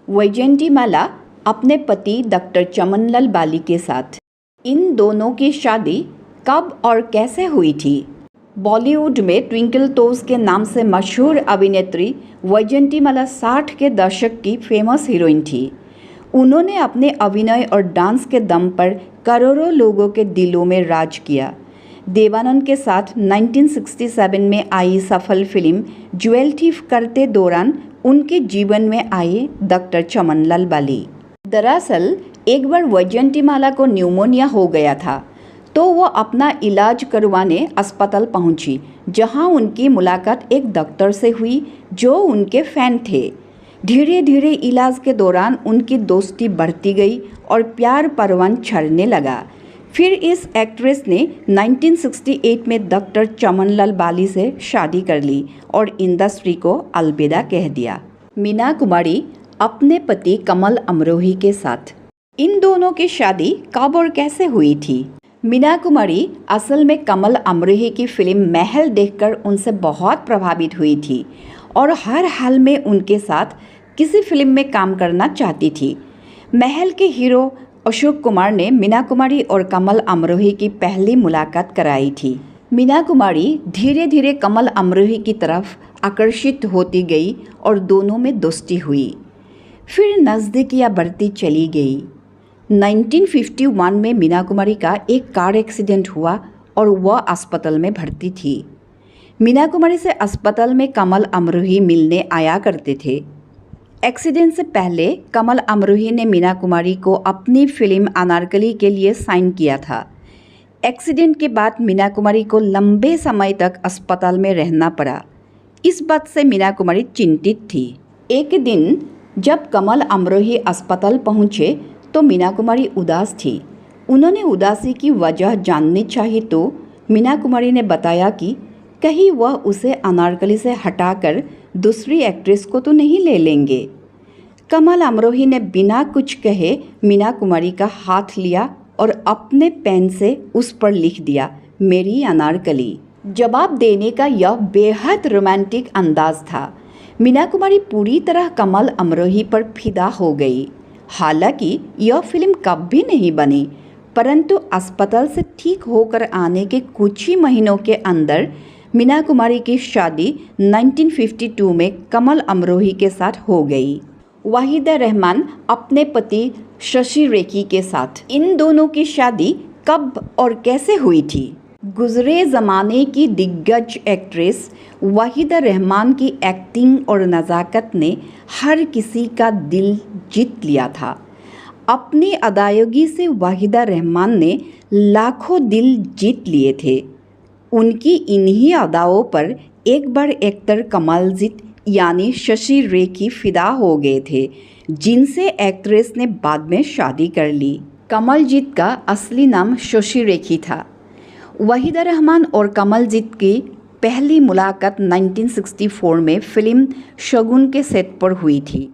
वैजयंतीमाला अपने पति डॉक्टर चमनलाल बाली के साथ। इन दोनों की शादी कब और कैसे हुई थी? बॉलीवुड में ट्विंकल टोज के नाम से मशहूर अभिनेत्री वैजयंतीमाला 60 के दशक की फेमस हीरोइन थी। उन्होंने अपने अभिनय और डांस के दम पर करोड़ों लोगों के दिलों में राज किया। देवानंद के साथ 1967 में आई सफल फिल्म ज्वेल थीफ करते दौरान उनके जीवन में आए डॉक्टर चमनलाल बाली। दरअसल एक बार वैजयंतीमाला को न्यूमोनिया हो गया था, तो वो अपना इलाज करवाने अस्पताल पहुंची, जहां उनकी मुलाकात एक डॉक्टर से हुई जो उनके फैन थे। धीरे धीरे इलाज के दौरान उनकी दोस्ती बढ़ती गई और प्यार परवान चढ़ने लगा। फिर इस एक्ट्रेस ने 1968 में डॉक्टर चमनलाल बाली से शादी कर ली और इंडस्ट्री को अलविदा कह दिया। मीना कुमारी अपने पति कमल अमरोही के साथ। इन दोनों की शादी कब और कैसे हुई थी? मीना कुमारी असल में कमल अमरोही की फिल्म महल देखकर उनसे बहुत प्रभावित हुई थी और हर हाल में उनके साथ किसी फिल्म में काम करना चाहती थी। महल के हीरो अशोक कुमार ने मीना कुमारी और कमल अमरोही की पहली मुलाकात कराई थी। मीना कुमारी धीरे धीरे कमल अमरोही की तरफ आकर्षित होती गई और दोनों में दोस्ती हुई। फिर नज़दीकियाँ बढ़ती चली गई। 1951 में मीना कुमारी का एक कार एक्सीडेंट हुआ और वह अस्पताल में भर्ती थी। मीना कुमारी से अस्पताल में कमल अमरोही मिलने आया करते थे। एक्सीडेंट से पहले कमल अमरोही ने मीना कुमारी को अपनी फिल्म अनारकली के लिए साइन किया था। एक्सीडेंट के बाद मीना कुमारी को लंबे समय तक अस्पताल में रहना पड़ा। इस बात से मीना कुमारी चिंतित थी। एक दिन जब कमल अमरोही अस्पताल पहुंचे तो मीना कुमारी उदास थी। उन्होंने उदासी की वजह जाननी चाहिए तो मीना कुमारी ने बताया कि कहीं वह उसे अनारकली से हटाकर दूसरी एक्ट्रेस को तो नहीं ले लेंगे। कमल अमरोही ने बिना कुछ कहे मीना कुमारी का हाथ लिया और अपने पेन से उस पर लिख दिया, मेरी अनारकली। जवाब देने का यह बेहद रोमांटिक अंदाज था। मीना कुमारी पूरी तरह कमल अमरोही पर फिदा हो गई। हालांकि यह फिल्म कभी नहीं बनी, परंतु अस्पताल से ठीक होकर आने के कुछ ही महीनों के अंदर मीना कुमारी की शादी 1952 में कमल अमरोही के साथ हो गई। वाहिदा रहमान अपने पति शशि रेखी के साथ। इन दोनों की शादी कब और कैसे हुई थी? गुजरे ज़माने की दिग्गज एक्ट्रेस वाहिदा रहमान की एक्टिंग और नज़ाकत ने हर किसी का दिल जीत लिया था। अपनी अदायगी से वाहिदा रहमान ने लाखों दिल जीत लिए थे। उनकी इन्हीं अदाओं पर एक बार एक्टर कमलजीत यानी शशि रेखी फिदा हो गए थे, जिनसे एक्ट्रेस ने बाद में शादी कर ली। कमलजीत का असली नाम शशि रेखी था। वाहिदा रहमान और कमलजीत की पहली मुलाकात 1964 में फिल्म शगुन के सेट पर हुई थी।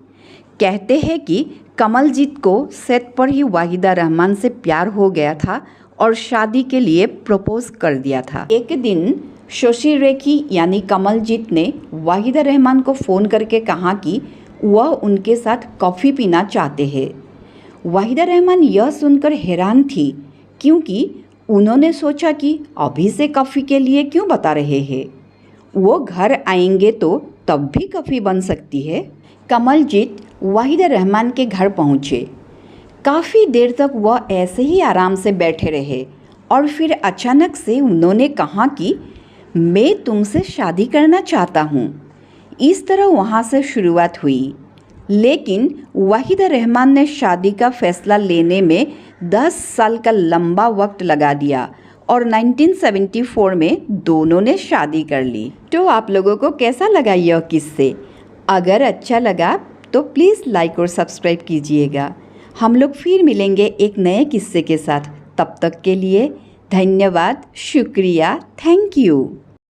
कहते हैं कि कमलजीत को सेट पर ही वाहिदा रहमान से प्यार हो गया था और शादी के लिए प्रपोज कर दिया था। एक दिन शशि रेखी यानी कमलजीत ने वाहिदा रहमान को फ़ोन करके कहा कि वह उनके साथ कॉफ़ी पीना चाहते हैं। वाहिदा रहमान यह सुनकर हैरान थी, क्योंकि उन्होंने सोचा कि अभी से कॉफ़ी के लिए क्यों बता रहे हैं, वो घर आएंगे तो तब भी कॉफ़ी बन सकती है। कमलजीत वाहिदा रहमान के घर पहुँचे। काफ़ी देर तक वह ऐसे ही आराम से बैठे रहे और फिर अचानक से उन्होंने कहा कि मैं तुमसे शादी करना चाहता हूँ। इस तरह वहाँ से शुरुआत हुई, लेकिन वाहिदा रहमान ने शादी का फैसला लेने में 10 साल का लंबा वक्त लगा दिया और 1974 में दोनों ने शादी कर ली। तो आप लोगों को कैसा लगा यह किस्से? अगर अच्छा लगा तो प्लीज़ लाइक और सब्सक्राइब कीजिएगा। हम लोग फिर मिलेंगे एक नए किस्से के साथ। तब तक के लिए धन्यवाद, शुक्रिया, थैंक यू।